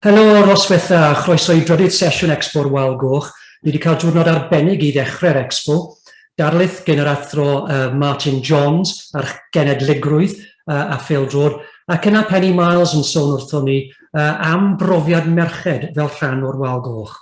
Helo noswaith a chroeso I drydydd sesiwn Expo'r Wal Goch. Ni wedi cael diwrnod arbennig I ddechrau'r Expo. Darlith gen yr athro Martin Jones a'r genedligrwydd a pêl-droed, ac yna Penny Miles yn sôn wrthon ni am brofiad merched fel rhan o'r Wal Goch.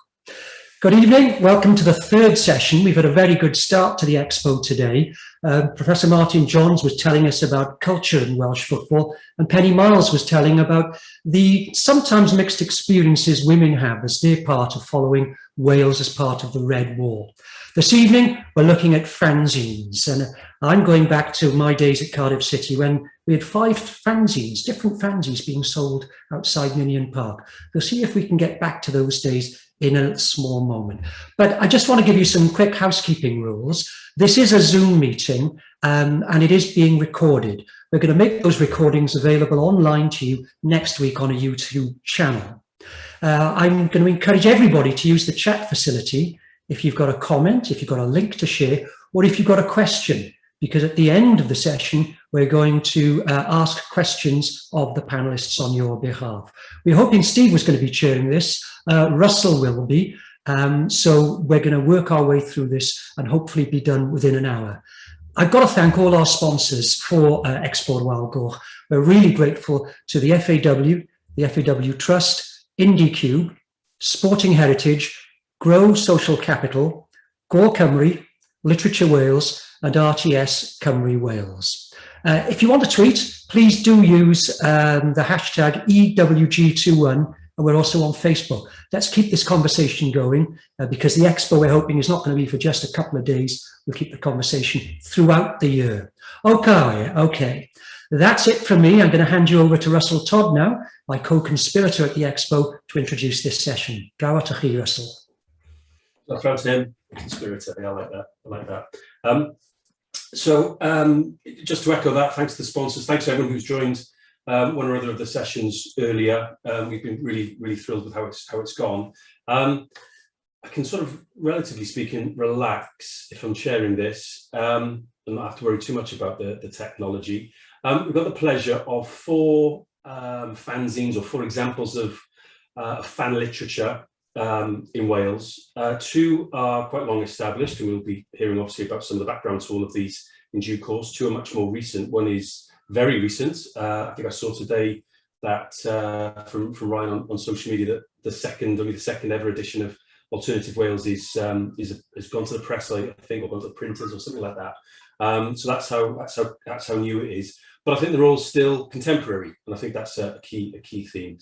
Good evening, welcome to the third session. We've had a very good start to the Expo today. Professor Martin Jones was telling us about culture in Welsh football, and Penny Miles was telling about the sometimes mixed experiences women have as they're part of following Wales as part of the Red Wall. This evening, we're looking at fanzines, and I'm going back to my days at Cardiff City when we had 5 fanzines, different fanzines being sold outside Ninian Park. We'll see if we can get back to those days in a small moment. But I just want to give you some quick housekeeping rules. This is a Zoom meeting and it is being recorded. We're going to make those recordings available online to you next week on a YouTube channel. I'm going to encourage everybody to use the chat facility if you've got a comment, if you've got a link to share, or if you've got a question, because at the end of the session, we're going to ask questions of the panelists on your behalf. We're hoping Steve was going to be chairing this. Russell will be. So we're going to work our way through this and hopefully be done within an hour. I've got to thank all our sponsors for Expo'r Wal Goch. We're really grateful to the FAW, the FAW Trust, IndieCube, Sporting Heritage, Grow Social Capital, Gore Cymru, Literature Wales, and RTS Cymru Wales. If you want to tweet, please do use the hashtag EWG21, and we're also on Facebook. Let's keep this conversation going because the Expo we're hoping is not going to be for just a couple of days. We'll keep the conversation throughout the year. Okay. That's it from me. I'm going to hand you over to Russell Todd now, my co-conspirator at the Expo, to introduce this session. Gawa to chi, Russell. That's him, conspirator. Yeah, I like that. So just to echo that, thanks to the sponsors, thanks to everyone who's joined one or other of the sessions earlier. We've been really thrilled with how it's gone. I can sort of, relatively speaking, relax if I'm sharing this and not have to worry too much about the technology. We've got the pleasure of 4 fanzines or 4 examples of fan literature in Wales. 2 are quite long established, and we'll be hearing obviously about some of the background to all of these in due course. 2 are much more recent. One is very recent. I think I saw today that from Ryan on social media that only the second ever edition of Alternative Wales has gone to the press, I think, or gone to the printers or something like that. So that's how new it is. But I think they're all still contemporary, and I think that's a key theme.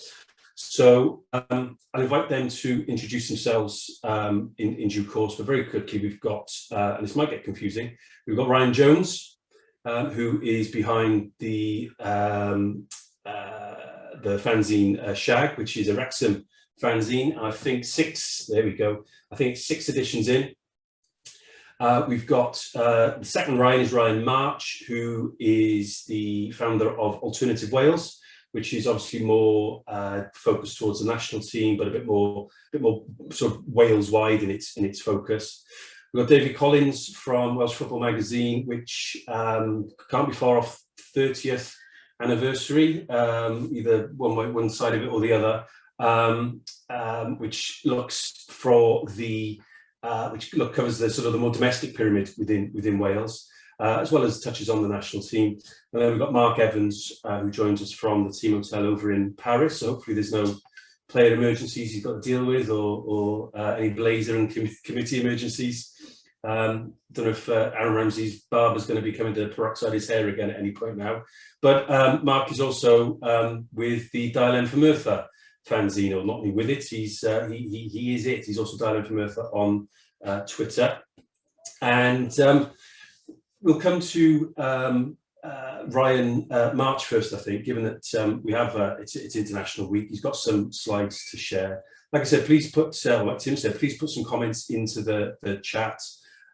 So I'll invite them to introduce themselves in due course, but very quickly we've got, and this might get confusing, we've got Ryan Jones, who is behind the fanzine Shag, which is a Wrexham fanzine. I think 6, there we go, I think 6 editions in. We've got the second Ryan is Ryan March, who is the founder of Alternative Wales, which is obviously more focused towards the national team, but a bit more sort of Wales-wide in its focus. We've got David Collins from Welsh Football magazine, which can't be far off 30th anniversary, either one side of it or the other, which looks for the covers the sort of the more domestic pyramid within Wales. As well as touches on the national team. And then we've got Mark Evans, who joins us from the team hotel over in Paris. So hopefully there's no player emergencies he's got to deal with, or any blazer and committee emergencies. Don't know if Aaron Ramsey's barber's going to be coming to peroxide his hair again at any point now. But Mark is also with the Dial M for Merthyr fanzine, or not only with it, he is it. He's also Dial M for Merthyr on Twitter. And we'll come to Ryan March first, I think, given that we have it's International Week. He's got some slides to share. Like I said, please put, like Tim said, please put some comments into the chat.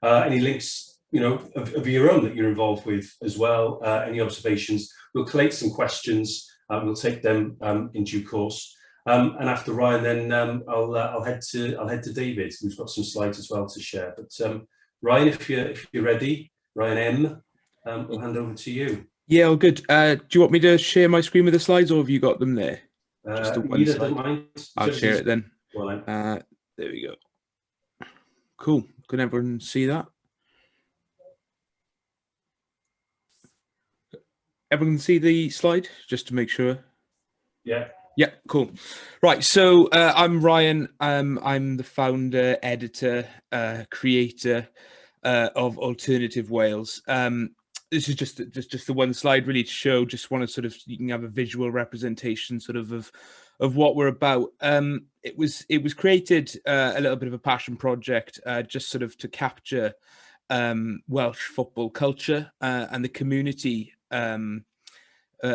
Any links, of your own that you're involved with as well. Any observations? We'll collate some questions. We'll take them in due course. And after Ryan, then I'll head to David, who's got some slides as well to share. But Ryan, if you're ready. Ryan M, we'll hand over to you. Yeah, all good. Do you want me to share my screen with the slides, or have you got them there? Just the one slide. Mind. I'll share it then. Well, There we go. Cool. Can everyone see that? Everyone see the slide, just to make sure? yeah. Yeah, cool. Right, so I'm Ryan. I'm the founder, editor, creator of Alternative Wales. This is just the one slide really to show. Just want to sort of, you can have a visual representation sort of what we're about. It was created a little bit of a passion project, just sort of to capture Welsh football culture and the community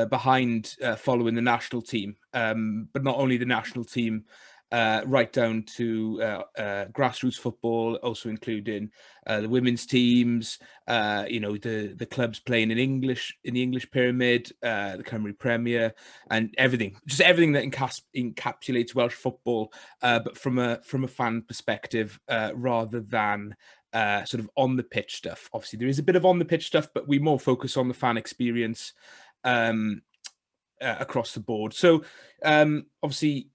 behind following the national team, but not only the national team, right down to grassroots football, also including the women's teams, you know, the clubs playing in English, in the English Pyramid, the Cymru Premier, and everything, just everything that encapsulates Welsh football, but from a fan perspective, rather than sort of on the pitch stuff. Obviously, there is a bit of on the pitch stuff, but we more focus on the fan experience across the board. So obviously,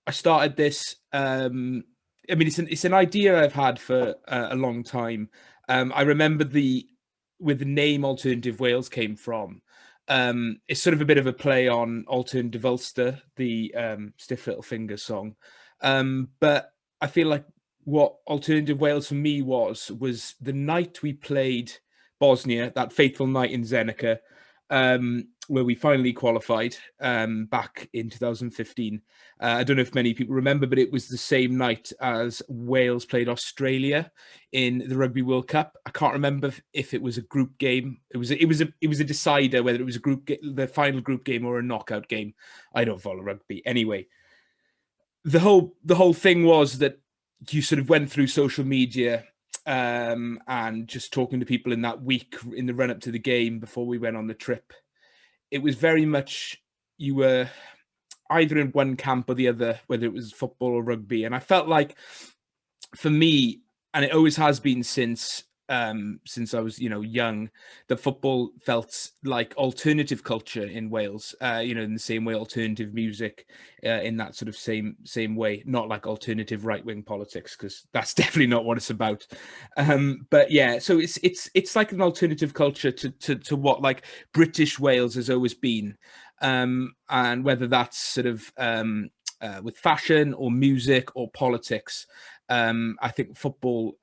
I started this. I mean, it's an idea I've had for a long time. I remember where the name Alternative Wales came from. It's sort of a bit of a play on Alternative Ulster, the Stiff Little Fingers song. But I feel like what Alternative Wales for me was the night we played Bosnia, that fateful night in Zenica, where we finally qualified back in 2015. I don't know if many people remember, but it was the same night as Wales played Australia in the Rugby World Cup. I can't remember if it was a group game. It was a decider whether it was the final group game or a knockout game. I don't follow rugby anyway. The whole thing was that you sort of went through social media and just talking to people in that week in the run up to the game before we went on the trip. It was very much, you were either in one camp or the other, whether it was football or rugby. And I felt like, for me, and it always has been since I was, you know, young, that football felt like alternative culture in Wales, you know, in the same way alternative music, in that sort of same way, not like alternative right-wing politics, because that's definitely not what it's about. But yeah, so it's like an alternative culture to what like British Wales has always been, and whether that's sort of with fashion or music or politics. I think football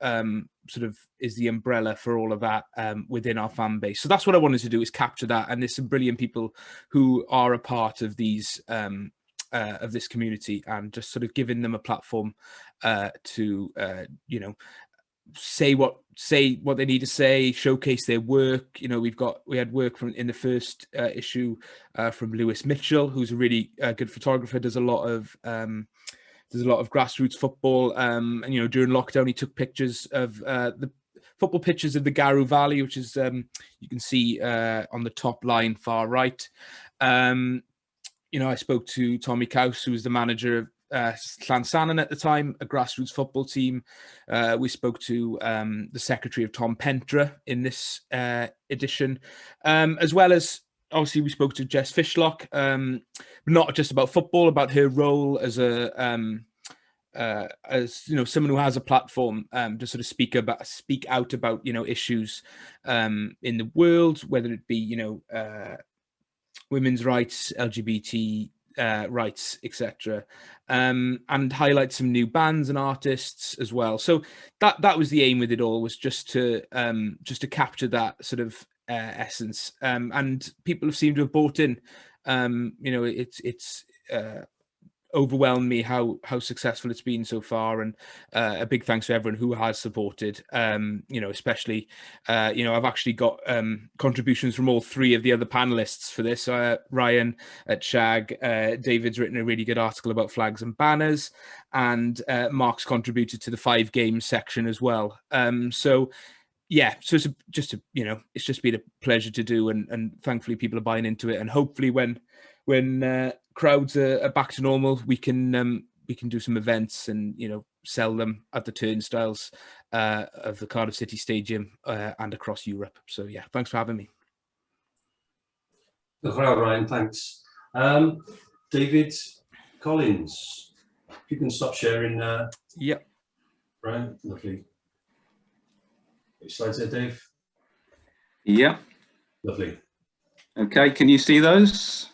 sort of is the umbrella for all of that within our fan base. So that's what I wanted to do, is capture that. And there's some brilliant people who are a part of these of this community, and just sort of giving them a platform to you know, say what they need to say, showcase their work. You know, we had work in the first issue from Lewis Mitchell, who's a really good photographer, does a lot of grassroots football, and you know, during lockdown he took pictures of the football pitches of the Garw Valley, which is you can see on the top line far right. You know, I spoke to Tommy Caws, who was the manager of Llansannan at the time, a grassroots football team. We spoke to the secretary of Tom Pentra in this edition, as well as, obviously, we spoke to Jess Fishlock, not just about football, about her role as as you know, someone who has a platform to sort of speak out about, you know, issues in the world, whether it be, you know, women's rights, LGBT rights, etc., and highlight some new bands and artists as well. So that was the aim with it all, was just to capture that sort of essence, and people have seemed to have bought in. You know, it's overwhelmed me how successful it's been so far, and a big thanks to everyone who has supported. You know, especially you know, I've actually got contributions from all three of the other panelists for this. Ryan at Shag, David's written a really good article about flags and banners, and Mark's contributed to the 5 games section as well. So yeah, so it's you know, it's just been a pleasure to do, and thankfully people are buying into it, and hopefully when crowds are back to normal, we can do some events and, you know, sell them at the turnstiles of the Cardiff City Stadium and across Europe. So yeah, thanks for having me. Hello, Ryan. Thanks. David Collins. If you can stop sharing. Yep. Brian, lovely. Which slides there, Dave? Yeah. Lovely. Okay, can you see those?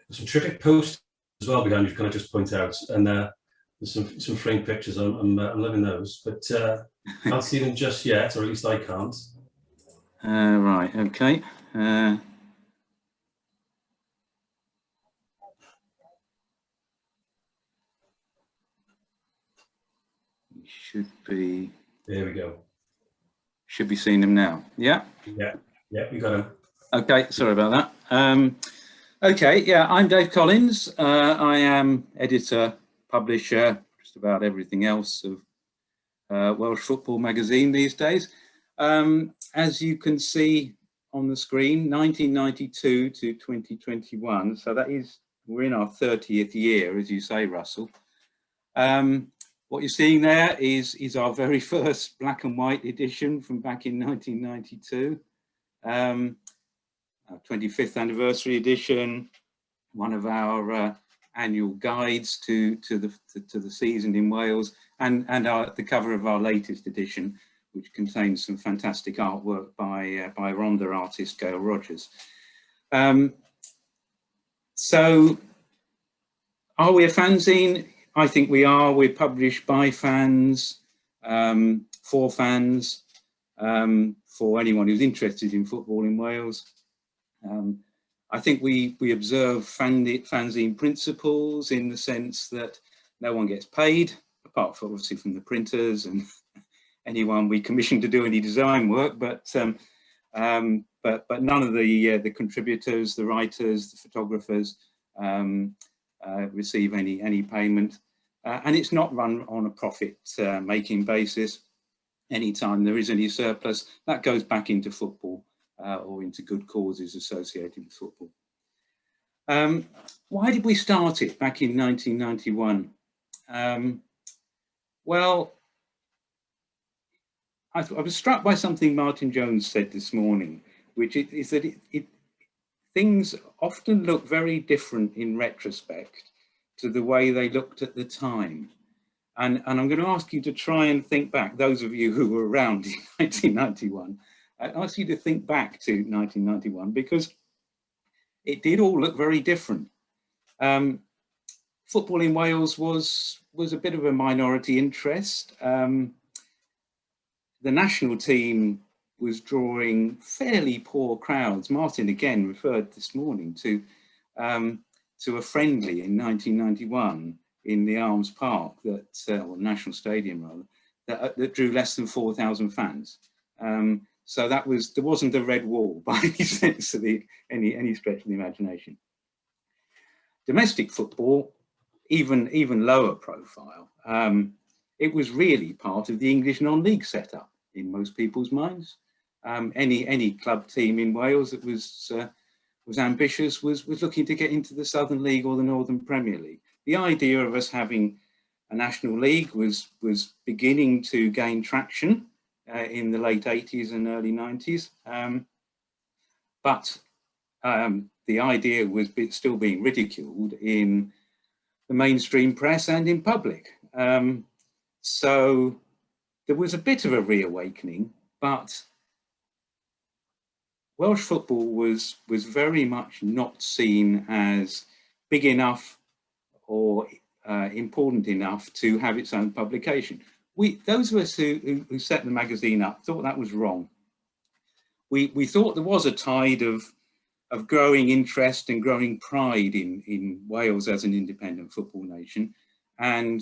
There's some terrific posts as well behind you, can I just point out? And there's some framed pictures. I'm loving those, but can't see them just yet, or at least I can't. Right, okay. Should be. There we go. Should be seeing them now. Yeah. Yeah, we got them. Okay, sorry about that. Okay, yeah, I'm Dave Collins. I am editor, publisher, just about everything else of Welsh Football magazine these days. As you can see on the screen, 1992 to 2021. So that is, we're in our 30th year, as you say, Russell. What you're seeing there is our very first black and white edition from back in 1992. Our 25th anniversary edition, one of our annual guides to the season in Wales, and the cover of our latest edition, which contains some fantastic artwork by Rhondda artist Gail Rogers. So, are we a fanzine? I think we are. We're published by fans, for fans, for anyone who's interested in football in Wales. I think we observe fanzine principles in the sense that no one gets paid, apart from obviously from the printers and anyone we commission to do any design work, but none of the contributors, the writers, the photographers receive any payment, and it's not run on a profit making basis. Anytime there is any surplus, that goes back into football or into good causes associated with football. Why did we start it back in 1991? Well, I was struck by something Martin Jones said this morning, which is that things often look very different in retrospect to the way they looked at the time. And I'm going to ask you to try and think back, those of you who were around in 1991, I ask you to think back to 1991, because it did all look very different. Football in Wales was a bit of a minority interest. The national team was drawing fairly poor crowds. Martin again referred this morning to a friendly in 1991 in the Arms Park, or National Stadium rather, that drew less than 4,000 fans. So there wasn't a red wall by any sense of any stretch of the imagination. Domestic football, even lower profile. It was really part of the English non-league setup in most people's minds. Any club team in Wales that was ambitious was looking to get into the Southern League or the Northern Premier League. The idea of us having a national league was beginning to gain traction in the late 80s and early 90s, but the idea was still being ridiculed in the mainstream press and in public. So there was a bit of a reawakening, but Welsh football was very much not seen as big enough or important enough to have its own publication. Those of us who set the magazine up thought that was wrong. We thought there was a tide of growing interest and growing pride in Wales as an independent football nation, and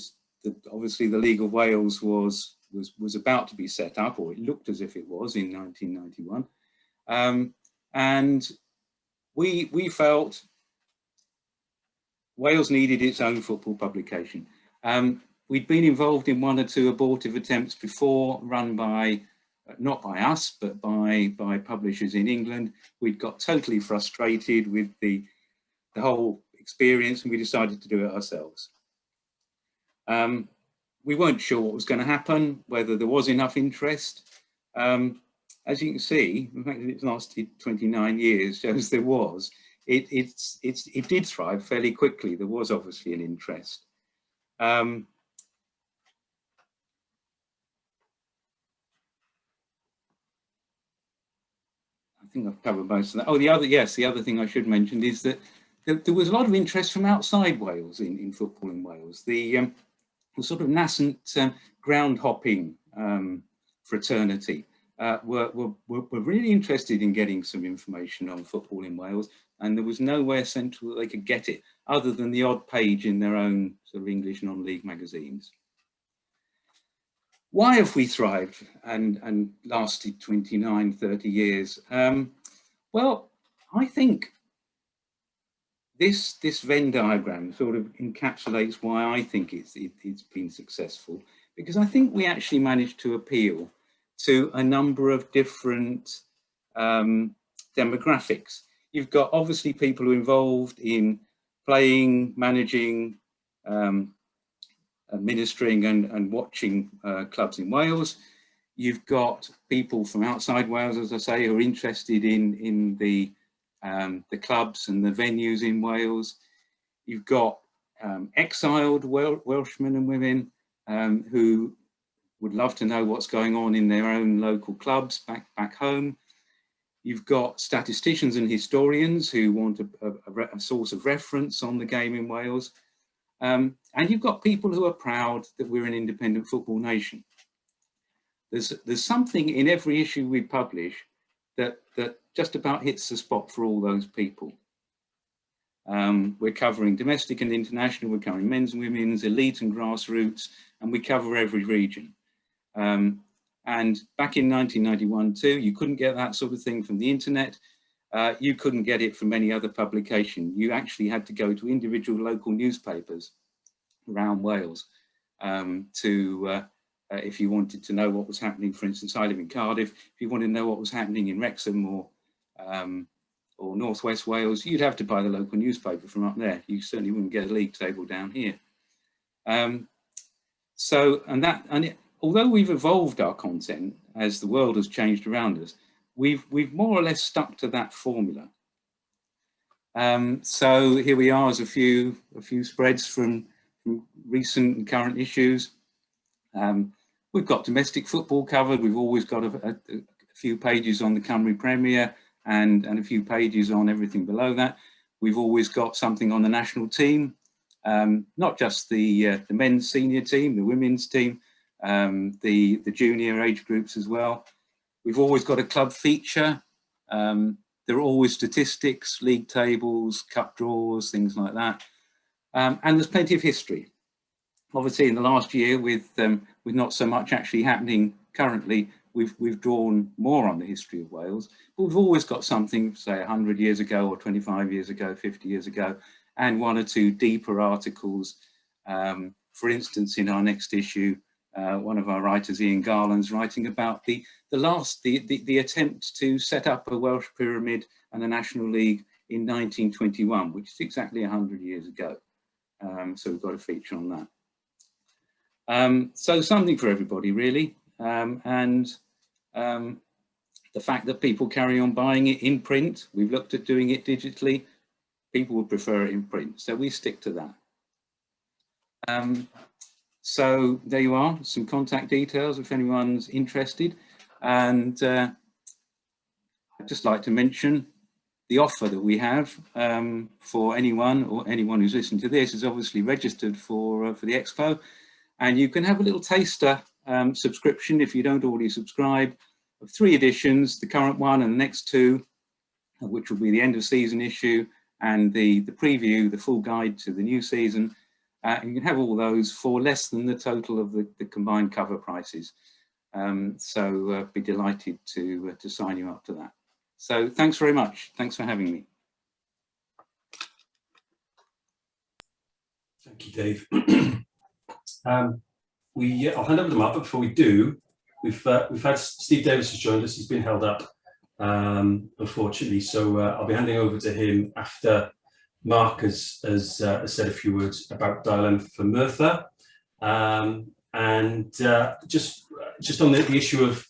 obviously the League of Wales was about to be set up, or it looked as if it was, in 1991, and we felt Wales needed its own football publication. We'd been involved in one or two abortive attempts before, run by, not by us, but by publishers in England. We'd got totally frustrated with the whole experience, and we decided to do it ourselves. We weren't sure what was going to happen, whether there was enough interest. As you can see, the fact that it's lasted 29 years shows there was. it did thrive fairly quickly. There was obviously an interest. I think I've covered most of that. Oh, the other thing I should mention is that there was a lot of interest from outside Wales in football in Wales. The sort of nascent ground hopping fraternity were really interested in getting some information on football in Wales, and there was nowhere central that they could get it other than the odd page in their own sort of English non-league magazines. Why have we thrived and lasted 29, 30 years? Well, I think this Venn diagram sort of encapsulates why I think it's been successful, because I think we actually managed to appeal to a number of different demographics. You've got obviously people who are involved in playing, managing, administering and watching clubs in Wales. You've got people from outside Wales, as I say, who are interested in the clubs and the venues in Wales. You've got exiled Welshmen and women who would love to know what's going on in their own local clubs back home. You've got statisticians and historians who want a source of reference on the game in Wales. And you've got people who are proud that we're an independent football nation. There's something in every issue we publish that just about hits the spot for all those people. We're covering domestic and international, we're covering men's and women's, elite and grassroots, and we cover every region. And back in 1991 too, you couldn't get that sort of thing from the internet. You couldn't get it from any other publication. You actually had to go to individual local newspapers around Wales if you wanted to know what was happening. For instance, I live in Cardiff. If you wanted to know what was happening in Wrexham or Northwest Wales, you'd have to buy the local newspaper from up there. You certainly wouldn't get a league table down here. Although we've evolved our content as the world has changed around us, we've more or less stuck to that formula. So here we are as a few spreads from recent and current issues. We've got domestic football covered. We've always got a few pages on the Cymru Premier and a few pages on everything below that. We've always got something on the national team, not just the men's senior team, the women's team, the junior age groups as well. We've always got a club feature. There are always statistics, league tables, cup draws, things like that. And there's plenty of history. Obviously, in the last year, with not so much actually happening currently, we've drawn more on the history of Wales. But we've always got something, say, 100 years ago or 25 years ago, 50 years ago, and one or two deeper articles. For instance, in our next issue, one of our writers, Ian Garland's writing about the attempt to set up a Welsh pyramid and a national league in 1921, which is exactly 100 years ago. So we've got a feature on that. So something for everybody, really. And the fact that people carry on buying it in print, we've looked at doing it digitally. People would prefer it in print, so we stick to that. So there you are, some contact details if anyone's interested. And I'd just like to mention the offer that we have for anyone who's listening to this is obviously registered for the Expo. And you can have a little taster subscription if you don't already subscribe of 3 editions, the current one and the next 2, which will be the end of season issue and the preview, the full guide to the new season. And you can have all those for less than the total of the combined cover prices. So be delighted to sign you up to that. So thanks very much. Thanks for having me. Thank you, Dave. I'll hand over the map, but before we do, we've had Steve Davies has joined us. He's been held up, unfortunately. So I'll be handing over to him after Mark has said a few words about Dial-M for Merthyr, and just on the issue of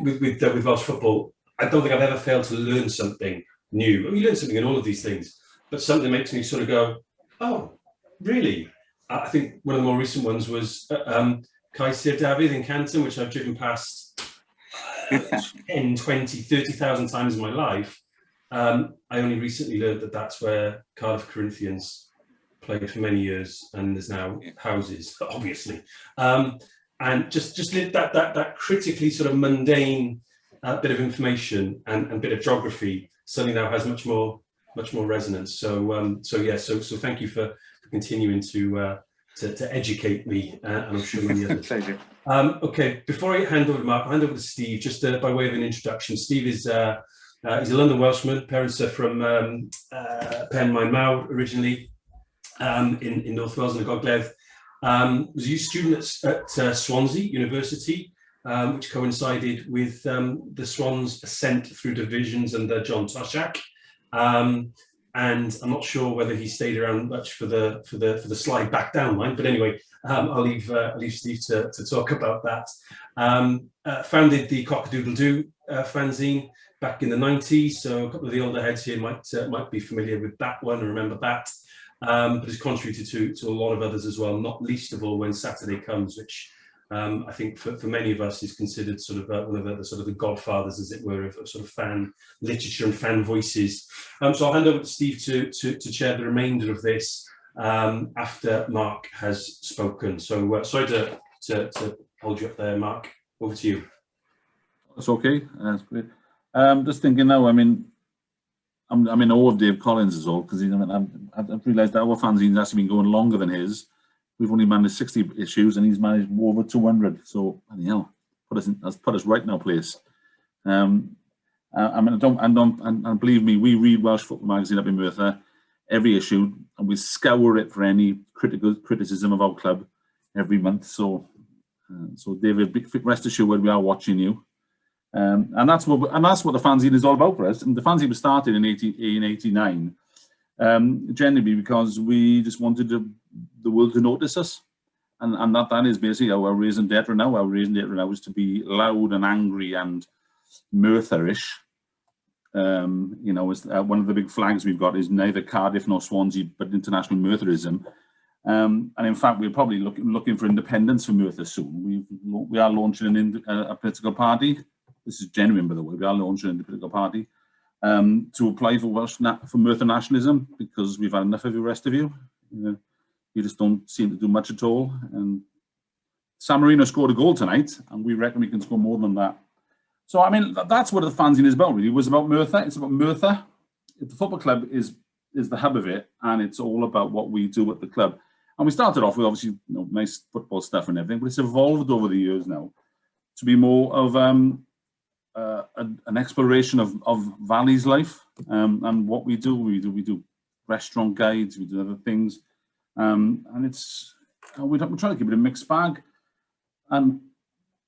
with Welsh football, I don't think I've ever failed to learn something new. I mean, you learn something in all of these things, but something makes me sort of go, oh, really? I think one of the more recent ones was Cymro Davies in Canton, which I've driven past 10, 20, 30,000 times in my life. I only recently learned that that's where Cardiff Corinthians played for many years, and there's now houses, obviously. And just that critically sort of mundane bit of information and bit of geography suddenly now has much more resonance. So so thank you for continuing to educate me, and I'm sure many others. Pleasure. Okay, before I hand over to Mark, I'll hand over to Steve, just by way of an introduction. Steve is he's a London Welshman. Parents are from Mae'r originally, in North Wales, in the Gogledd. Was a youth student at Swansea University, which coincided with the Swans' ascent through divisions under John Toshak. And I'm not sure whether he stayed around much for the slide back down line, but anyway, I'll leave Steve to talk about that. Founded the CockaDoodledo fanzine back in the 90s, so a couple of the older heads here might be familiar with that one and remember that. But has contributed to a lot of others as well, not least of all When Saturday Comes, which I think for many of us is considered sort of one of the sort of the godfathers, as it were, of sort of fan literature and fan voices. So I'll hand over to Steve to chair the remainder of this after Mark has spoken. So sorry to hold you up there, Mark. Over to you. That's okay. That's great. Just thinking now. I mean, I'm in awe of Dave Collins as well, because I've realised that our fanzine's actually been going longer than his. We've only managed 60 issues, and he's managed over 200. So, anyhow, that's put us right in our place. I mean, and believe me, we read Welsh Football magazine up in Mae'r every issue, and we scour it for any criticism of our club every month. So, David, rest assured, we are watching you. And that's what the fanzine is all about for us. And the fanzine was started in 89, generally because we just wanted the world to notice us, and that is basically our raison d'être now. Our raison d'être now is to be loud and angry and Mae'r-ish. You know, one of the big flags we've got is neither Cardiff nor Swansea, but international Mae'rism. And in fact, we're probably looking for independence for Mae'r soon. We are launching a political party. This is genuine, by the way. We are launching a political party to apply for Mae'r nationalism, because we've had enough of the rest of you. You just don't seem to do much at all. And San Marino scored a goal tonight, and we reckon we can score more than that. So, I mean, that's what the fanzine is about, really. It was about Mae'r. It's about Mae'r. The football club is the hub of it, and it's all about what we do at the club. And we started off with, obviously, nice football stuff and everything, but it's evolved over the years now to be more of an exploration of Valley's life, and what we do. We do restaurant guides, we do other things, and we're trying to keep it a mixed bag. And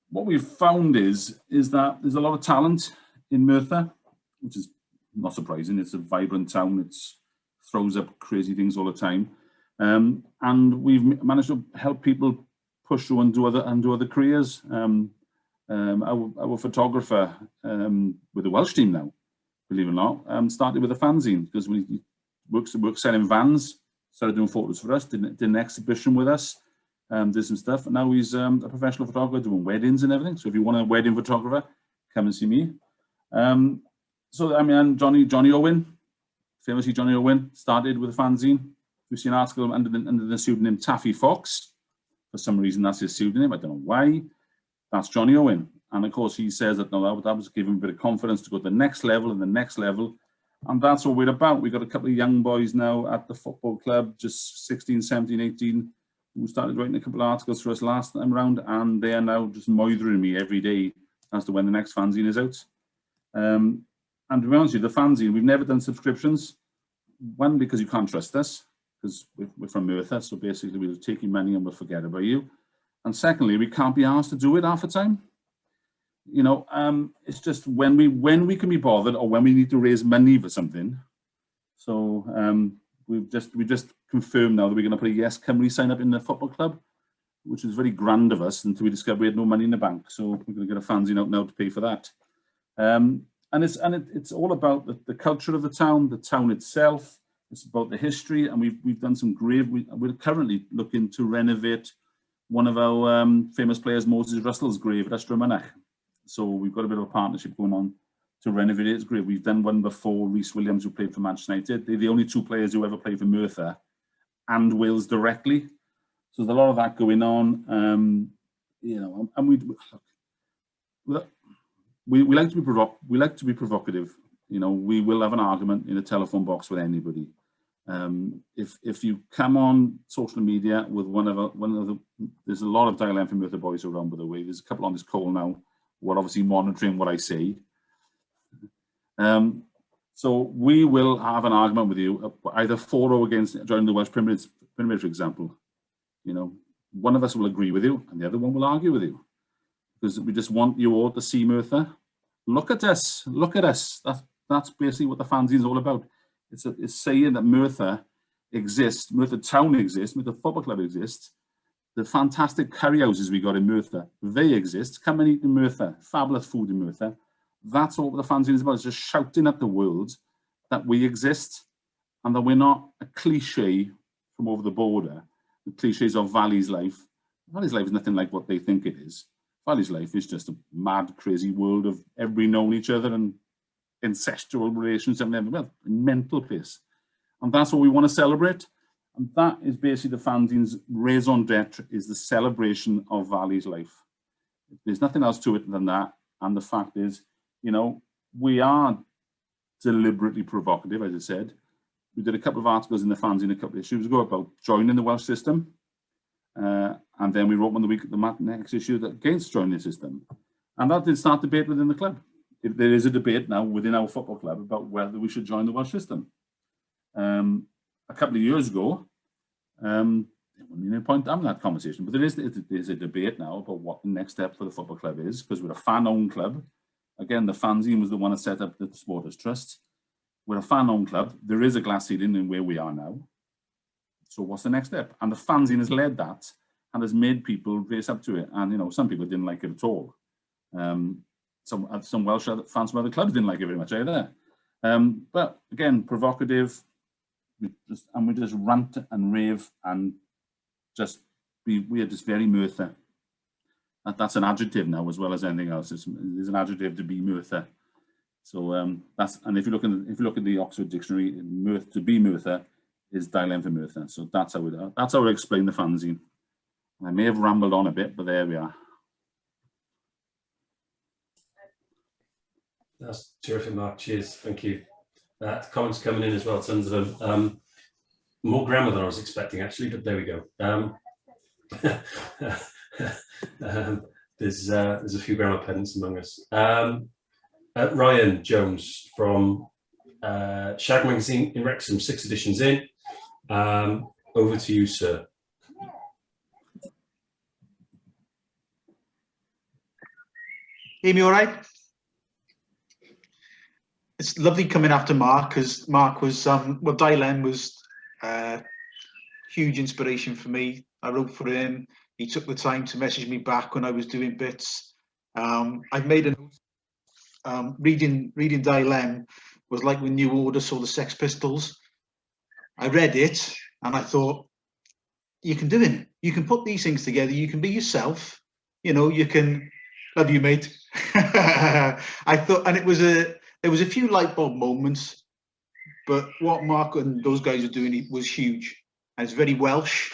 what we've found is that there's a lot of talent in Mae'r, which is not surprising. It's a vibrant town. It throws up crazy things all the time, and we've managed to help people push through and do other careers. Our photographer with the Welsh team now, believe it or not, started with a fanzine, because he works selling vans, started doing photos for us, did an exhibition with us, did some stuff, and now he's a professional photographer doing weddings and everything. So if you want a wedding photographer, come and see me. So I mean, Johnny Owen, famously Johnny Owen, started with a fanzine. We've seen an article under the pseudonym Taffy Fox. For some reason, that's his pseudonym. I don't know why. That's Johnny Owen. And of course, he says that that was giving him a bit of confidence to go to the next level and the next level. And that's what we're about. We've got a couple of young boys now at the football club, just 16, 17, 18, who started writing a couple of articles for us last time round. And they are now just moithering me every day as to when the next fanzine is out. And to be honest with you, the fanzine, we've never done subscriptions. One, because you can't trust us, because we're from Mae'r, so basically we'll take your money and we'll forget about you. And secondly, we can't be asked to do it half the time. You know, it's just when we can be bothered, or when we need to raise money for something. So we've just confirmed now that we're going to put a Yes Cymru sign up in the football club, which is very grand of us, until we discovered we had no money in the bank. So we're going to get a fanzine out now to pay for that. And it's all about the culture of the town itself. It's about the history, and we've done some great. We're currently looking to renovate one of our famous players, Moses Russell's grave at Ystrad. So we've got a bit of a partnership going on to renovate his grave. We've done one before. Rhys Williams, who played for Manchester United, they're the only two players who ever played for Merthyr and Wales directly. So there's a lot of that going on, you know, and we like to be provocative. You know, we will have an argument in a telephone box with anybody. If you come on social media with one of the, there's a lot of Dail and Merthyr boys around, by the way. There's a couple on this call now who are obviously monitoring what I say. So we will have an argument with you, either for or against joining the Welsh Premier, for example. You know, one of us will agree with you and the other one will argue with you, because we just want you all to see Merthyr. Look at us, look at us. That's basically what the fanzine is all about. It's saying that Merthyr exists, Merthyr Town exists, Merthyr Football Club exists. The fantastic curry houses we got in Merthyr, they exist. Come and eat in Merthyr, fabulous food in Merthyr. That's all the fanzine is about. It's just shouting at the world that we exist and that we're not a cliche from over the border. The cliches of Valley's life. Valley's life is nothing like what they think it is. Valley's life is just a mad, crazy world of everybody knowing each other and incestual relations and everything. Well, mental place. And that's what we want to celebrate. And that is basically the fanzine's raison d'etre, is the celebration of Valley's life. There's nothing else to it than that. And the fact is, you know, we are deliberately provocative, as I said. We did a couple of articles in the fanzine a couple of issues ago about joining the Welsh system. And then we wrote one the next issue against joining the system. And that did start debate within the club. There is a debate now within our football club about whether we should join the Welsh system. A couple of years ago, there wasn't any point having that conversation, but there is a debate now about what the next step for the football club is, because we're a fan-owned club. Again, the fanzine was the one that set up the Supporters Trust. We're a fan-owned club. There is a glass ceiling in where we are now. So what's the next step? And the fanzine has led that and has made people race up to it. And, you know, some people didn't like it at all. Some Welsh fans from other clubs didn't like it very much either. But again, provocative. We just rant and rave and we are just very Merthyr. That's an adjective now as well as anything else. It's an adjective to be Merthyr. So that's, and if you look at the Oxford Dictionary, to be Merthyr is Dail for Merthyr. So that's how I explain the fanzine. I may have rambled on a bit, but there we are. That's terrific, Mark. Cheers. Thank you. Comments coming in as well, tons of them. More grammar than I was expecting, actually, but there we go. There's a few grammar pedants among us. Ryan Jones from Shag Magazine in Wrexham, 6 editions in. Over to you, sir. Hear me all right? It's lovely coming after Mark, because Mark was, well, Dail was huge inspiration for me. I wrote for him. He took the time to message me back when I was doing bits. I've made a note. Reading Dail was like when New Order saw the Sex Pistols. I read it and I thought, you can do it. You can put these things together. You can be yourself. You know, you can. Love you, mate. I thought, and there was a few light bulb moments, but what Mark and those guys are doing was huge. And it's very Welsh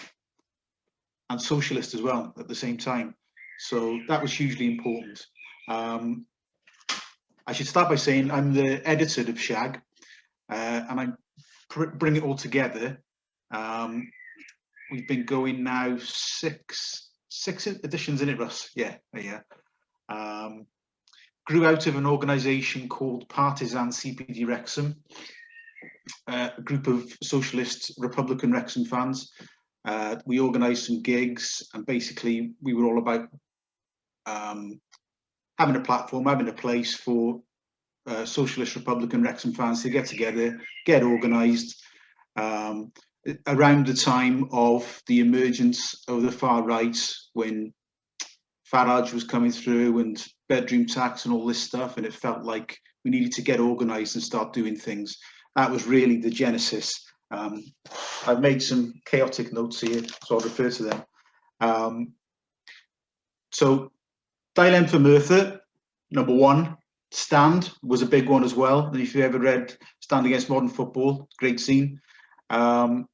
and socialist as well at the same time. So that was hugely important. I should start by saying I'm the editor of Shag, and I bring it all together. We've been going now six editions in it, Russ. Yeah. Grew out of an organisation called Partisan CPD Wrexham, a group of socialist Republican Wrexham fans. We organised some gigs, and basically we were all about having a platform, having a place for socialist Republican Wrexham fans to get together, get organised. Around the time of the emergence of the far right, when Farage was coming through and bedroom tax and all this stuff, and it felt like we needed to get organised and start doing things. That was really the genesis. I've made some chaotic notes here, so I'll refer to them. So Dail for Merthyr, number 1. Stand was a big one as well. And if you ever read Stand Against Modern Football, great scene. And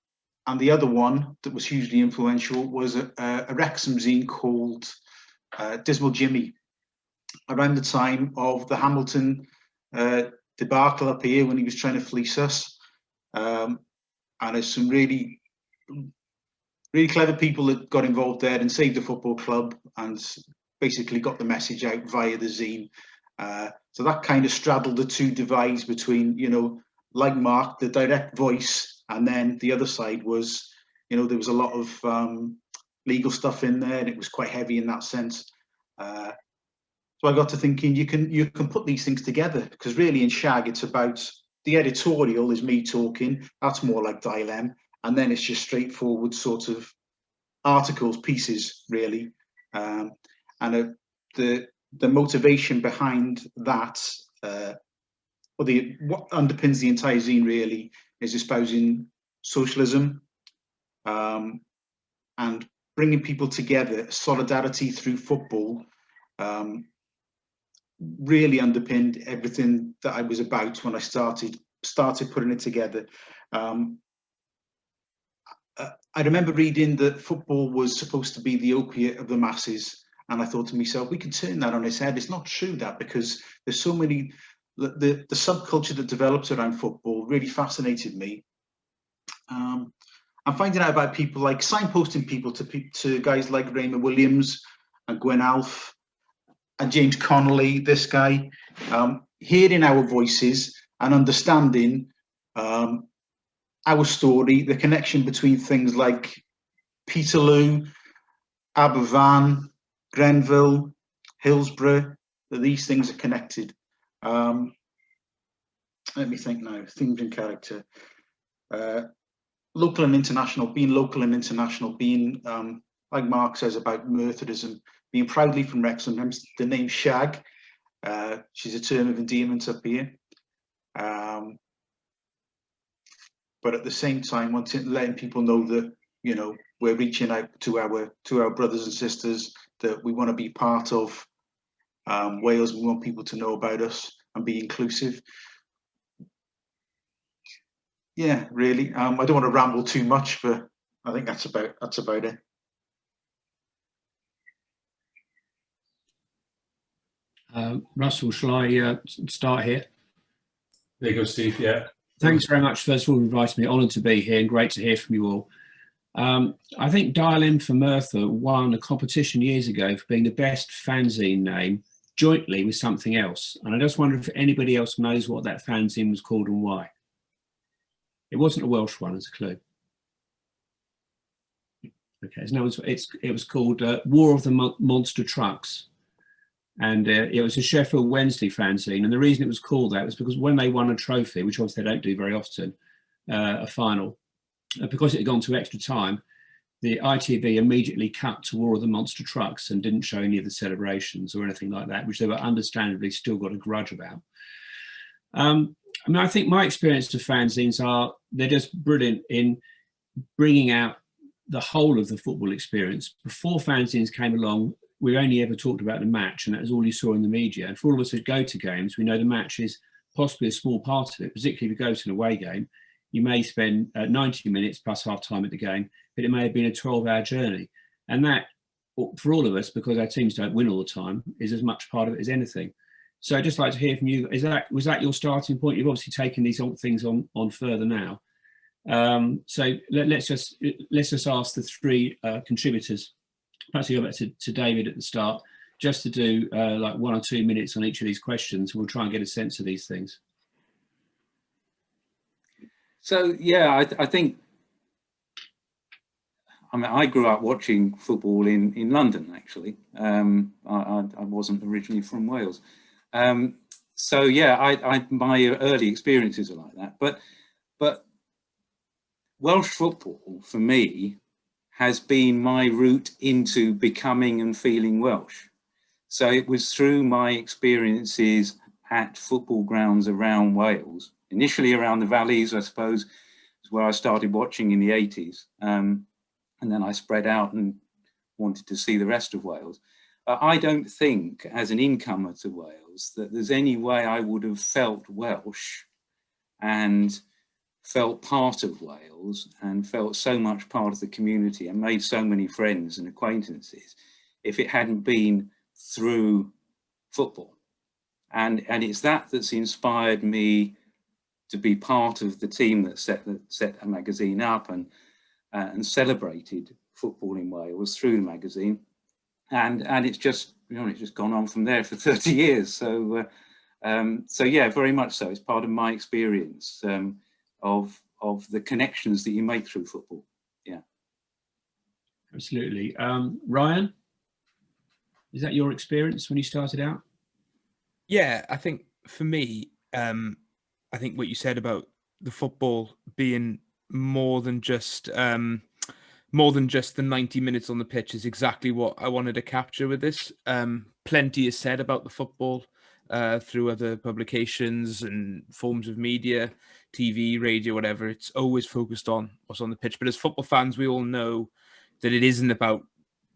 the other one that was hugely influential was a Wrexham zine called Dismal Jimmy, around the time of the Hamilton debacle up here when he was trying to fleece us. And there's some really clever people that got involved there and saved the football club and basically got the message out via the zine. So that kind of straddled the two divides between, you know, like Mark, the direct voice, and then the other side was, you know, there was a lot of legal stuff in there, and it was quite heavy in that sense. So I got to thinking, you can put these things together, because really in Shag it's about, the editorial is me talking, that's more like Dail, and then it's just straightforward sort of articles, pieces really, and the motivation behind that, what underpins the entire zine really, is espousing socialism and bringing people together. Solidarity through football really underpinned everything that I was about when I started putting it together. I remember reading that football was supposed to be the opiate of the masses, and I thought to myself, we can turn that on its head. It's not true, that, because there's so many, the subculture that developed around football really fascinated me. I'm finding out about people, like signposting people to guys like Raymond Williams and Gwen Alf and James Connolly, this guy, hearing our voices and understanding our story, the connection between things like Peterloo, Aberfan, Grenville, Hillsborough, that these things are connected. Let me think now, themes and character. Local and international, being like Mark says about Merthyrism, being proudly from Wrexham, hence the name Shag. She's a term of endearment up here. But at the same time, letting people know that, you know, we're reaching out to our brothers and sisters, that we want to be part of Wales. We want people to know about us and be inclusive. Yeah, really. I don't want to ramble too much, but I think that's about it. Russell, shall I start here? There you go, Steve. Yeah. Thanks very much, first of all, for inviting me. Honoured to be here and great to hear from you all. I think Dail for Merthyr won a competition years ago for being the best fanzine name, jointly with something else. And I just wonder if anybody else knows what that fanzine was called and why. It wasn't a Welsh one, as a clue. Okay, so it was called War of the Monster Trucks. And it was a Sheffield Wednesday fanzine. And the reason it was called that was because when they won a trophy, which obviously they don't do very often, a final, because it had gone to extra time, the ITV immediately cut to War of the Monster Trucks and didn't show any of the celebrations or anything like that, which they were understandably still got a grudge about. I mean, I think my experience of fanzines they're just brilliant in bringing out the whole of the football experience. Before fanzines came along, we only ever talked about the match, and that was all you saw in the media. And for all of us who go to games, we know the match is possibly a small part of it, particularly if you go to an away game. You may spend 90 minutes plus half time at the game, but it may have been a 12-hour journey. And that, for all of us, because our teams don't win all the time, is as much part of it as anything. So I'd just like to hear from you. Was that your starting point? You've obviously taken these things on further now. So let's just ask the three contributors. Perhaps we go back to David at the start, just to do like 1 or 2 minutes on each of these questions. We'll try and get a sense of these things. So yeah, I think, I mean, I grew up watching football in London, actually. I wasn't originally from Wales. So yeah, my early experiences are like that. But Welsh football, for me, has been my route into becoming and feeling Welsh. So it was through my experiences at football grounds around Wales. Initially around the valleys, I suppose, is where I started watching in the 80s. And then I spread out and wanted to see the rest of Wales. I don't think, as an incomer to Wales, that there's any way I would have felt Welsh and felt part of Wales and felt so much part of the community and made so many friends and acquaintances if it hadn't been through football. And it's that that's inspired me to be part of the team that set a magazine up and celebrated football in Wales through the magazine. And it's just, it's just gone on from there for 30 years. So yeah, very much so. It's part of my experience of the connections that you make through football. Yeah. Absolutely. Ryan, is that your experience when you started out? Yeah, I think for me, I think what you said about the football being more than just the 90 minutes on the pitch is exactly what I wanted to capture with this. Plenty is said about the football through other publications and forms of media, TV, radio, whatever. It's always focused on what's on the pitch. But as football fans, we all know that it isn't about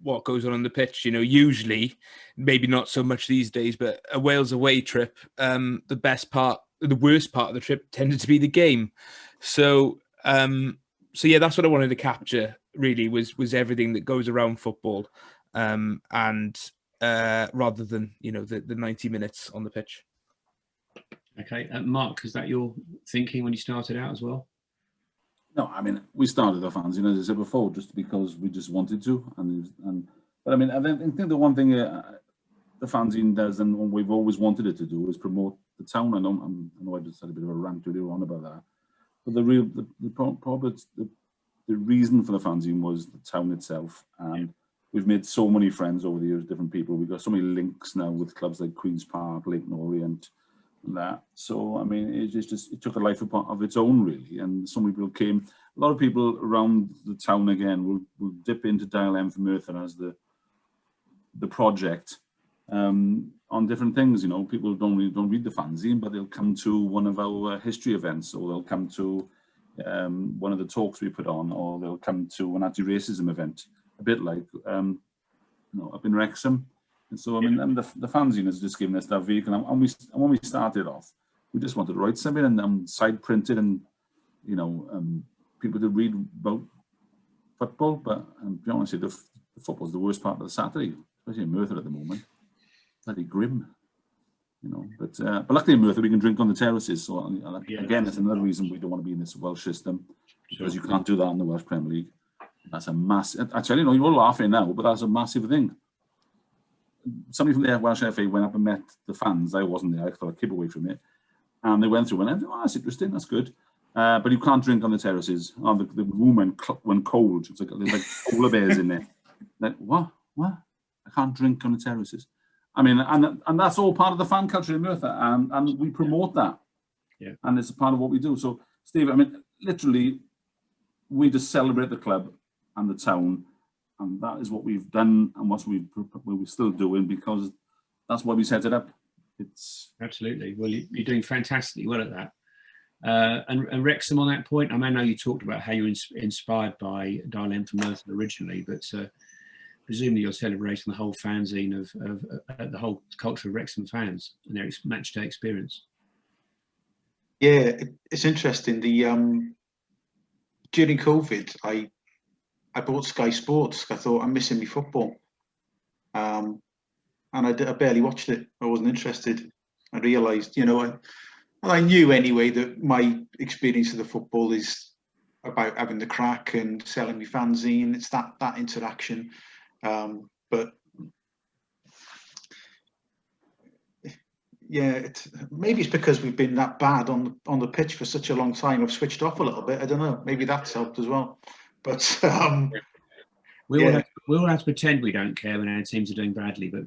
what goes on the pitch. Usually, maybe not so much these days, but a Wales away trip, the worst part of the trip tended to be the game. So yeah, that's what I wanted to capture. Really, was everything that goes around football, and rather than the 90 minutes on the pitch. Okay, Mark, is that your thinking when you started out as well? No, I mean, we started the fans, as I said before, just because we just wanted to, but I mean, I think the one thing the fanzine does, and what we've always wanted it to do, is promote the town. I know I just had a bit of a rant earlier on about that, but the reason for the fanzine was the town itself, and we've made so many friends over the years, different people. We've got so many links now with clubs like Queen's Park, Leighton Orient, and that. So I mean, it took a life of its own, really. And so many people came. A lot of people around the town again will dip into Dial M for Merthyr as the project on different things. People don't read the fanzine, but they'll come to one of our history events, or they'll come to one of the talks we put on, or they'll come to an anti-racism event, a bit like up in Wrexham. And so I mean, and the fanzine has just given us that vehicle. And when we started off, we just wanted to write something and side print it, and people to read about football. But to be honest, the football's the worst part of the Saturday, especially in Merthyr at the moment. Bloody grim. But luckily in Merthyr we can drink on the terraces. So again, it's another reason we don't want to be in this Welsh system, because you can't do that in the Welsh Premier League. That's a massive. Actually, you're all laughing now, but that's a massive thing. Somebody from the Welsh FA went up and met the fans. I wasn't there. I thought I'd keep away from it. And they went through and oh, that's interesting. That's good. But you can't drink on the terraces. Oh, the room went cold. It's like there's like polar bears in there. Like what? I can't drink on the terraces. I mean, and that's all part of the fan culture in Merthyr, and we promote that. Yeah. And it's a part of what we do. So, Steve, I mean, literally, we just celebrate the club and the town, and that is what we've done, and what we're still doing, because that's why we set it up. It's absolutely. Well, you're doing fantastically well at that. And Wrexham, on that point, I know you talked about how you were inspired by Dial M for Merthyr originally, but presumably you're celebrating the whole fanzine of the whole culture of Wrexham fans and their match day experience. Yeah, it's interesting. During COVID, I bought Sky Sports. I thought I'm missing my football, and I barely watched it. I wasn't interested. I realised, I knew anyway that my experience of the football is about having the crack and selling my fanzine. It's that interaction. But yeah, maybe it's because we've been that bad on the pitch for such a long time. I've switched off a little bit. I don't know. Maybe that's helped as well. But we all have to pretend we don't care when our teams are doing badly, but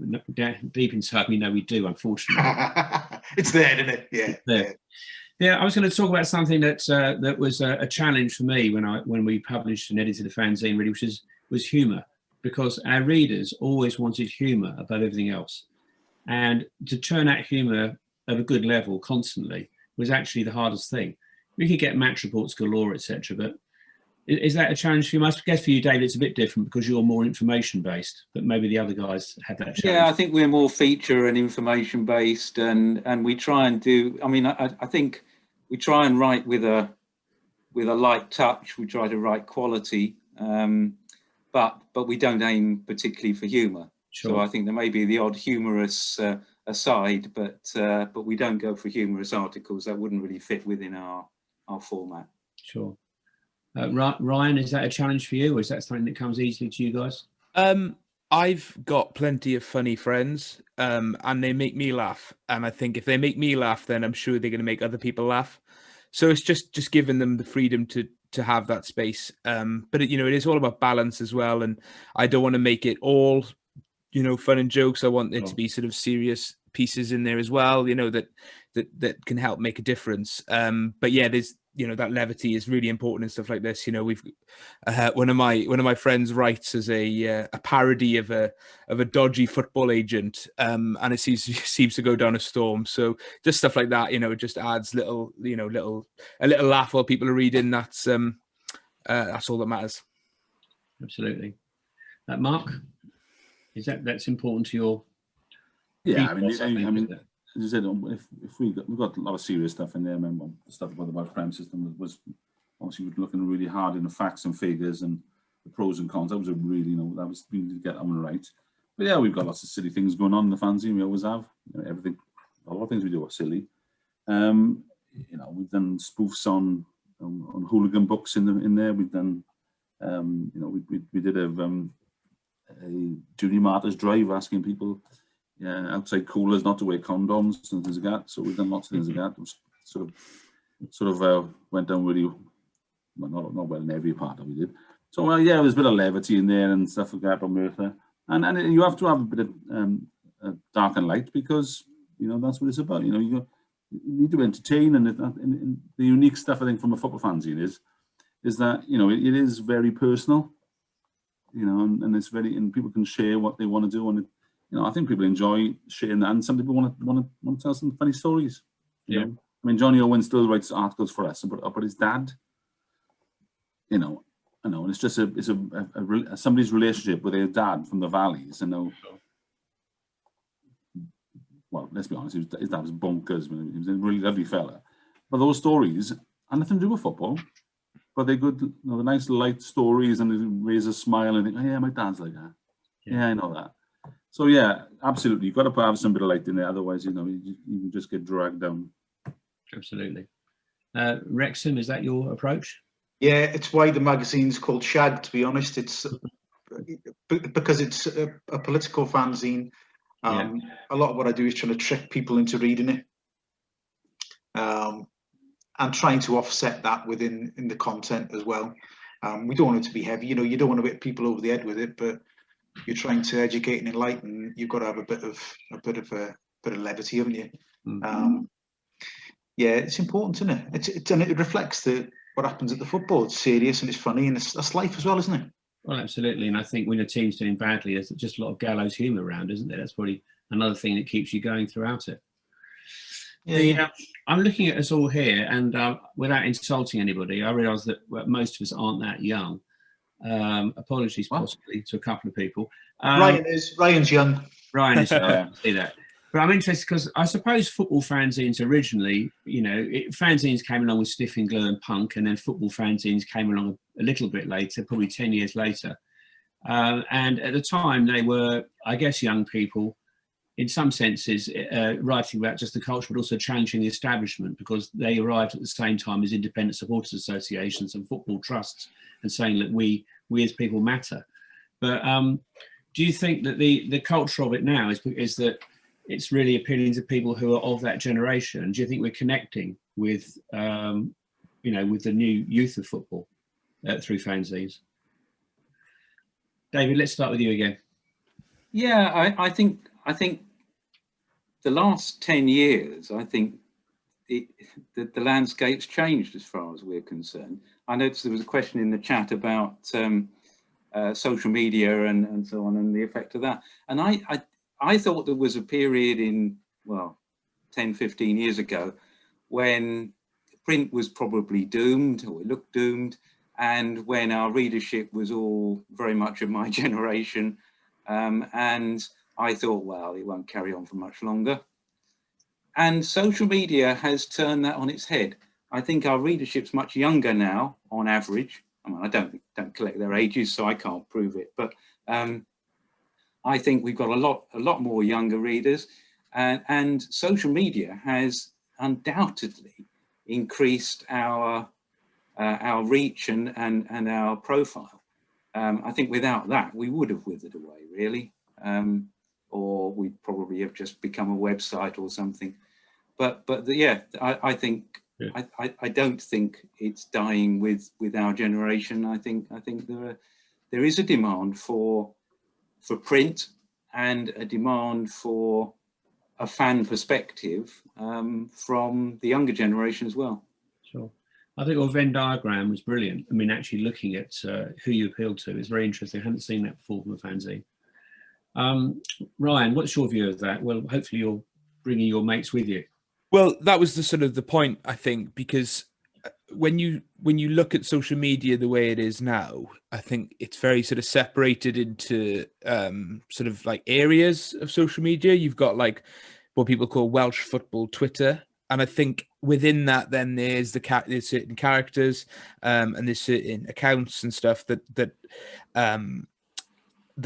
deep inside we know we do. Unfortunately, it's there, isn't it? Yeah. There. Yeah, I was going to talk about something that was a challenge for me when we published and edited the fanzine, really, which was humour, because our readers always wanted humour above everything else, and to turn out humour of a good level constantly was actually the hardest thing. We could get match reports galore, etc. But is that a challenge for you? I guess for you, David, it's a bit different because you're more information based, but maybe the other guys had that challenge. Yeah, I think we're more feature and information based, and we try and do. I mean, I think we try and write with a light touch. We try to write quality, but we don't aim particularly for humour. Sure. So I think there may be the odd humorous aside, but we don't go for humorous articles. That wouldn't really fit within our format. Sure. Ryan, is that a challenge for you, or is that something that comes easily to you guys? I've got plenty of funny friends, and they make me laugh. And I think if they make me laugh, then I'm sure they're going to make other people laugh. So it's just giving them the freedom to have that space. But it is all about balance as well. And I don't want to make it all, fun and jokes. I want it to be sort of serious pieces in there as well, that can help make a difference. But yeah, there's, that levity is really important and stuff like this. We've one of my friends writes as a parody of a dodgy football agent, and it seems to go down a storm. So just stuff like that, it just adds a little laugh while people are reading. That's all that matters. Absolutely. Mark, is that's important to your? Yeah, I mean, as I said, if we've got a lot of serious stuff in there. I remember the stuff about the Welsh Prem system was obviously looking really hard in the facts and figures and the pros and cons. That was really, that was really to get on right. But yeah, we've got lots of silly things going on in the fanzine. We always have. Everything, a lot of things we do are silly. We've done spoofs on hooligan books in there. We've done, we did a Junior Martyrs drive asking people. Yeah, outside coolers not to wear condoms and things like that. So we've done lots of things like that. It was sort of went down really, well, not well in every part that we did. So yeah, there's a bit of levity in there and stuff like that on Mae'r. And you have to have a bit of dark and light because that's what it's about. You need to entertain, and the unique stuff I think from a football fanzine is that it is very personal. And it's and people can share what they want to do, and I think people enjoy sharing that, and some people want to tell some funny stories. You know? I mean, Johnny Owen still writes articles for us about his dad. I know, and it's just somebody's relationship with their dad from the valleys. Well, let's be honest, his dad was bonkers. He was a really lovely fella, but those stories had nothing to do with football. But they're good, the nice light stories, and they raise a smile and think, oh yeah, my dad's like that. Yeah, I know that. So yeah, absolutely, you've got to have some bit of light in there, otherwise, you can just get dragged down. Absolutely. Wrexham, is that your approach? Yeah, it's why the magazine's called Shag, to be honest. It's because it's a political fanzine. A lot of what I do is trying to trick people into reading it. And trying to offset that within the content as well. We don't want it to be heavy. You don't want to hit people over the head with it, but you're trying to educate and enlighten. You've got to have a bit of levity, haven't you? Mm-hmm. Yeah, it's important, isn't it? And it reflects what happens at the football. It's serious and it's funny, and that's life as well, isn't it? Well, absolutely. And I think when a team's doing badly, there's just a lot of gallows humour around, isn't there? That's probably another thing that keeps you going throughout it. Yeah. I'm looking at us all here, and without insulting anybody, I realise that most of us aren't that young. Apologies, possibly, to a couple of people. Ryan's young. Ryan is young. See that. But I'm interested because I suppose football fanzines originally, fanzines came along with Stiff and Glue and Punk, and then football fanzines came along a little bit later, probably 10 years later. And at the time, they were, I guess, young people, in some senses, writing about just the culture, but also challenging the establishment, because they arrived at the same time as independent supporters associations and football trusts, and saying that we as people matter. But do you think that the culture of it now is that it's really appealing to people who are of that generation? Do you think we're connecting with, with the new youth of football through fanzines? David, let's start with you again. Yeah, I think the last 10 years, I think the landscape's changed as far as we're concerned. I noticed there was a question in the chat about social media and so on, and the effect of that. And I thought there was a period in, 10, 15 years ago, when print was probably doomed, or it looked doomed, and when our readership was all very much of my generation. And I thought, well, it won't carry on for much longer. And social media has turned that on its head. I think our readership's much younger now, on average. I mean, I don't collect their ages, so I can't prove it. But I think we've got a lot more younger readers, and social media has undoubtedly increased our reach and our profile. I think without that, we would have withered away, really, or we'd probably have just become a website or something. But yeah, I think I don't think it's dying with our generation. I think there is a demand for print and a demand for a fan perspective from the younger generation as well. Sure. I think your Venn diagram was brilliant. I mean, actually looking at who you appealed to is very interesting. I hadn't seen that before from a fanzine. Ryan, what's your view of that? Well, hopefully you're bringing your mates with you. Well, that was the sort of the point, I think, because when you look at social media the way it is now, I think it's very sort of separated into sort of like areas of social media. You've got like what people call Welsh Football Twitter, and I think within that, then there's there's certain characters and there's certain accounts and stuff that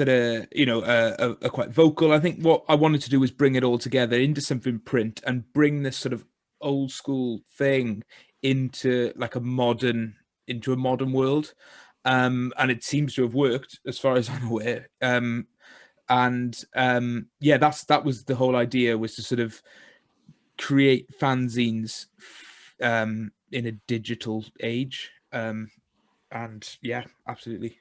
are, you know, are quite vocal. I think what I wanted to do was bring it all together into something print and bring this sort of old school thing into like a modern world, and it seems to have worked as far as I'm aware. Yeah, that was the whole idea, was to sort of create fanzines in a digital age, and yeah, absolutely.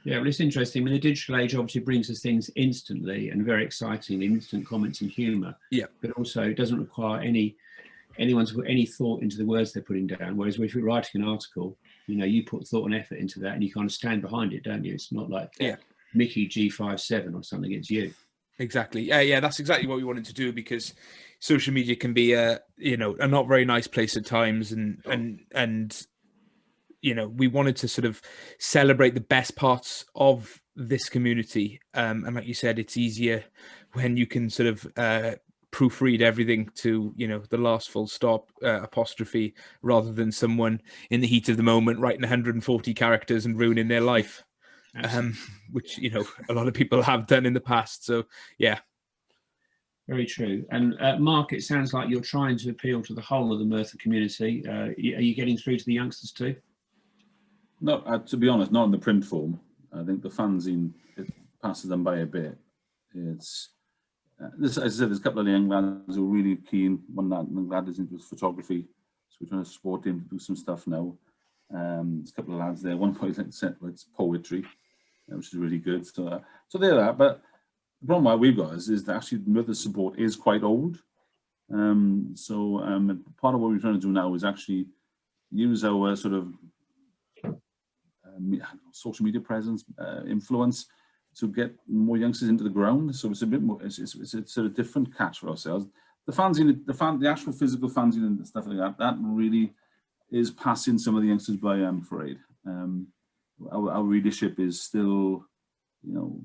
Yeah, well, it's interesting. I mean, the digital age obviously brings us things instantly and very exciting, instant comments and humour. Yeah. But also it doesn't require anyone to put any thought into the words they're putting down. Whereas if you're writing an article, you know, you put thought and effort into that and you kind of stand behind it, don't you? It's not like Mickey G57 or something, it's you. Exactly. Yeah, that's exactly what we wanted to do, because social media can be a not very nice place at times, and you know, we wanted to sort of celebrate the best parts of this community. And like you said, it's easier when you can sort of proofread everything to, you know, the last full stop, apostrophe, rather than someone in the heat of the moment writing 140 characters and ruining their life, which, you know, a lot of people have done in the past. So, yeah. Very true. And Mark, it sounds like you're trying to appeal to the whole of the Merthyr community. Are you getting through to the youngsters too? No, to be honest, not in the print form. I think the fanzine, it passes them by a bit. It's as I said, there's a couple of young lads who are really keen. One lad is into photography, so we're trying to support him to do some stuff now. There's a couple of lads there. One point it's poetry, which is really good. So they're that. But the problem why we've got is that actually Merthyr support is quite old. Part of what we're trying to do now is actually use our sort of social media presence, influence, to get more youngsters into the ground. So it's a bit more, it's a sort of different catch for ourselves. The fanzine, the actual physical fanzine and stuff like that, that really is passing some of the youngsters by, I'm afraid. Our readership is still, you know,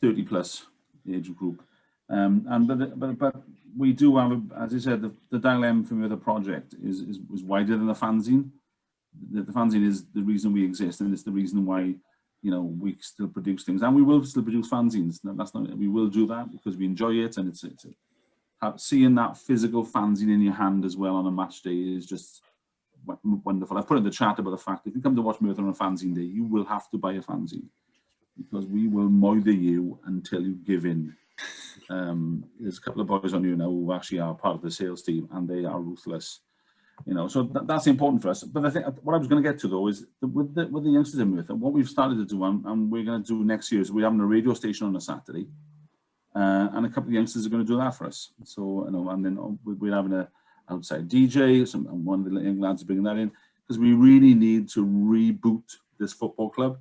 30 plus age group. But we do have, as I said, the dilemma from the project is wider than the fanzine. The fanzine is the reason we exist, and it's the reason why, you know, we still produce things, and we will still produce fanzines. That's not, we will do that because we enjoy it, and it's seeing that physical fanzine in your hand as well on a match day is just wonderful. I've put in the chat about the fact if you come to watch Mae'r on a fanzine day, you will have to buy a fanzine because we will moither you until you give in. There's a couple of boys on here now who actually are part of the sales team, and they are ruthless. You know, so that's important for us. But I think what I was going to get to though is with the youngsters in Merthyr, what we've started to do, and we're going to do next year, is we're having a radio station on a Saturday, and a couple of youngsters are going to do that for us. So, you know, and then we're having a outside DJ, and one of the young lads are bringing that in because we really need to reboot this football club.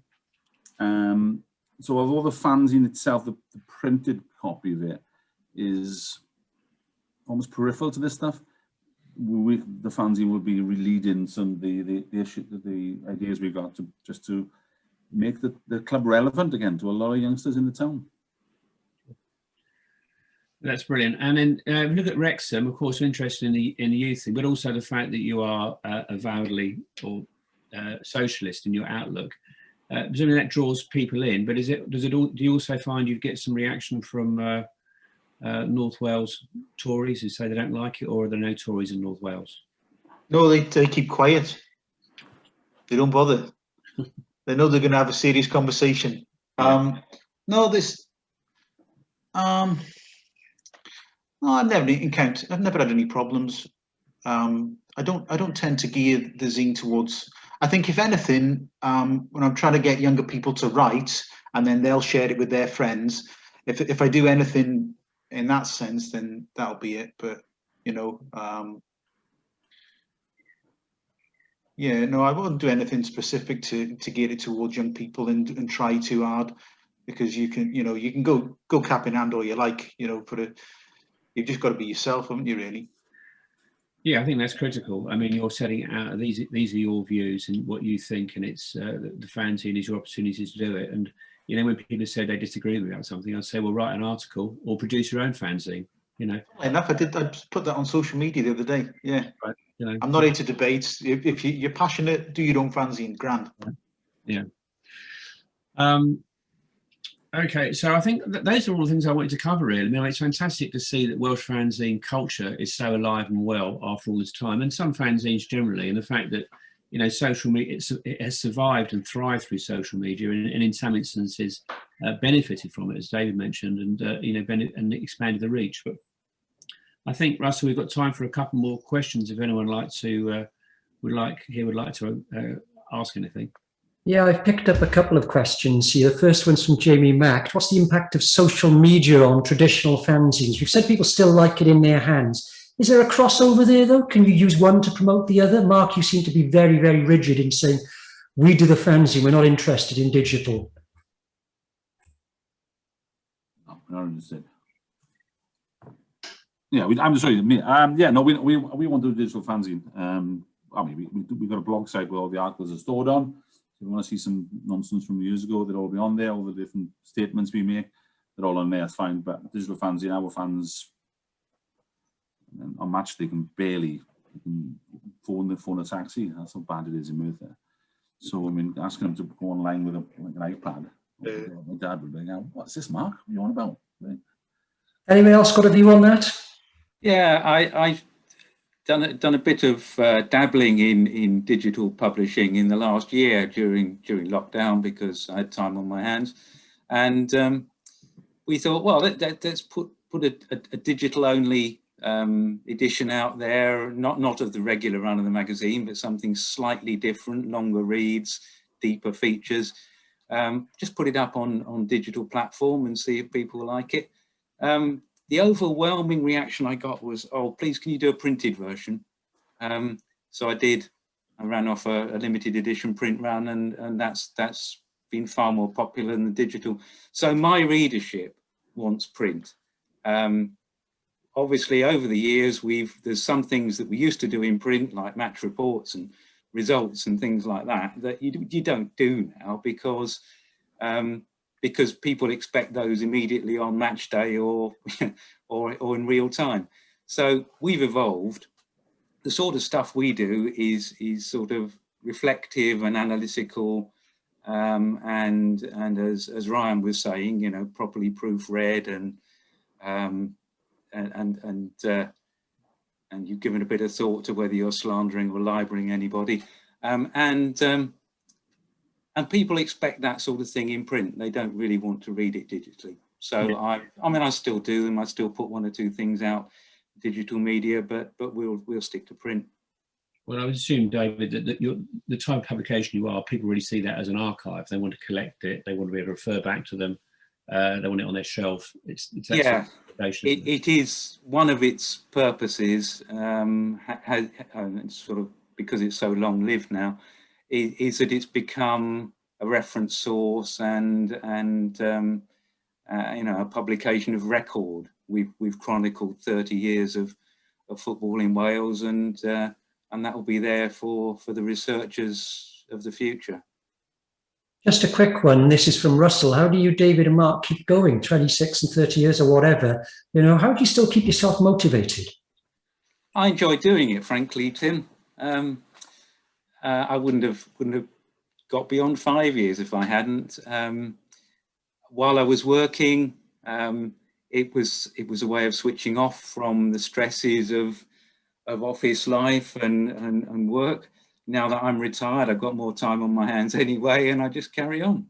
So although the fanzine itself, the printed copy of it, is almost peripheral to this stuff. The fanzine will be releading some the ideas we've got to make the club relevant again to a lot of youngsters in the town. That's brilliant. And then if you look at Wrexham, of course, we're interested in the youth thing, but also the fact that you are avowedly or socialist in your outlook. Presumably that draws people in, but do you also find you get some reaction from North Wales Tories who say they don't like it, or are there no Tories in North Wales? No, they keep quiet. They don't bother. They know they're going to have a serious conversation. Yeah. No, I've never had any problems. I don't tend to gear the zine towards. I think if anything, when I'm trying to get younger people to write, and then they'll share it with their friends. If I do anything in that sense, then that'll be it. But you know, yeah, no, I wouldn't do anything specific to gear it towards young people and try too hard, because you can go cap in hand all you like, you've just got to be yourself, haven't you, really? Yeah, I think that's critical. I mean, you're setting out, these are your views and what you think, and it's the fanzine is your opportunity to do it. And when people say they disagree with me about something, I'd say, well, write an article or produce your own fanzine. Enough. I put that on social media the other day. Yeah, right. I'm not here to debate. If you're passionate, do your own fanzine. Grand. Yeah. Okay, so I think those are all the things I wanted to cover, really. I mean, it's fantastic to see that Welsh fanzine culture is so alive and well after all this time, and some fanzines generally, and the fact that, social media, it has survived and thrived through social media, and in some instances benefited from it, as David mentioned, and, and expanded the reach. But I think, Russell, we've got time for a couple more questions if anyone would like to ask anything. Yeah, I've picked up a couple of questions here. The first one's from Jamie Mack. What's the impact of social media on traditional fanzines? We've said people still like it in their hands. Is there a crossover there, though? Can you use one to promote the other? Mark, you seem to be very, very rigid in saying, we do the fanzine, we're not interested in digital. No, we're not interested. Yeah, I'm sorry. Yeah, no, we want to do digital fanzine. I mean, we've got a blog site where all the articles are stored on. If you want to see some nonsense from years ago, they'll all be on there. All the different statements we make, they're all on there. It's fine. But digital fanzine, our fans on match, they can barely phone a taxi. That's how bad it is in Merthyr. So I mean, asking them to go online with an iPad, my dad would be like, "What's this, Mark? What are you on about?" Right? Anyone else got a view on that? Yeah, I've done a bit of dabbling in digital publishing in the last year during lockdown, because I had time on my hands, and we thought, well, let's put a digital only edition out there, not of the regular run of the magazine, but something slightly different, longer reads, deeper features. Just put it up on digital platform and see if people like it. The overwhelming reaction I got was, "Oh, please, can you do a printed version?" So I did. I ran off a limited edition print run, and that's been far more popular than the digital. So my readership wants print. Obviously, over the years, there's some things that we used to do in print, like match reports and results and things like that you don't do now, because people expect those immediately on match day or in real time. So we've evolved. The sort of stuff we do is sort of reflective and analytical, and as Ryan was saying, properly proofread, and you've given a bit of thought to whether you're slandering or libeling anybody, and people expect that sort of thing in print. They don't really want to read it digitally. So yeah. I mean, I still do them. I still put one or two things out digital media, but we'll stick to print. Well, I would assume, David, that the type of publication you are, people really see that as an archive. They want to collect it. They want to be able to refer back to them. They want it on their shelf. It's that yeah, sort of it is one of its purposes. It's sort of because it's so long lived now, is that it's become a reference source and you know, a publication of record. We've chronicled 30 years of football in Wales, and that will be there for the researchers of the future. Just a quick one. This is from Russell. How do you, David and Mark, keep going 26 and 30 years or whatever? You know, how do you still keep yourself motivated? I enjoy doing it, frankly, Tim. I wouldn't have got beyond 5 years if I hadn't. While I was working, it was a way of switching off from the stresses of office life and work. Now that I'm retired, I've got more time on my hands anyway, and I just carry on.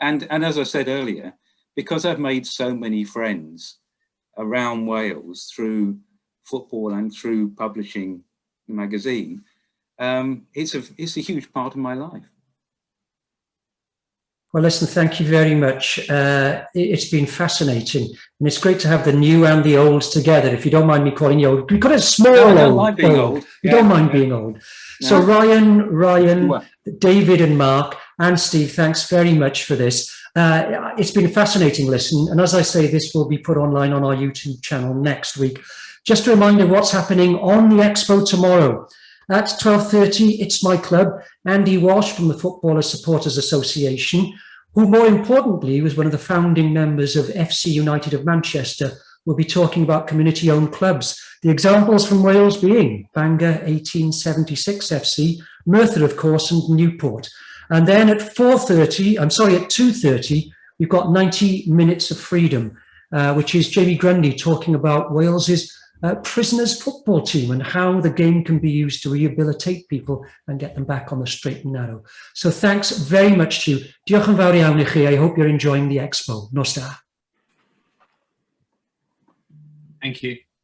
And as I said earlier, because I've made so many friends around Wales through football and through publishing the magazine, it's a huge part of my life. Well, listen, thank you very much. It's been fascinating, and it's great to have the new and the old together. If you don't mind me calling you old, you've got a small no, I don't old. like being old. You don't mind being old. No. So Ryan, David and Mark and Steve, thanks very much for this. It's been a fascinating listen. And as I say, this will be put online on our YouTube channel next week. Just a reminder of what's happening on the Expo tomorrow. At 12:30, it's my club, Andy Walsh from the Footballers Supporters Association, who more importantly was one of the founding members of FC United of Manchester, will be talking about community-owned clubs. The examples from Wales being Bangor 1876 FC, Merthyr, of course, and Newport. And then at 2:30, we've got 90 Minutes of Freedom, which is Jamie Grundy talking about Wales's prisoners football team and how the game can be used to rehabilitate people and get them back on the straight and narrow. So thanks very much to you. Diolch yn fawr iawn I chi. I hope you're enjoying the Expo. Nos da. Thank you.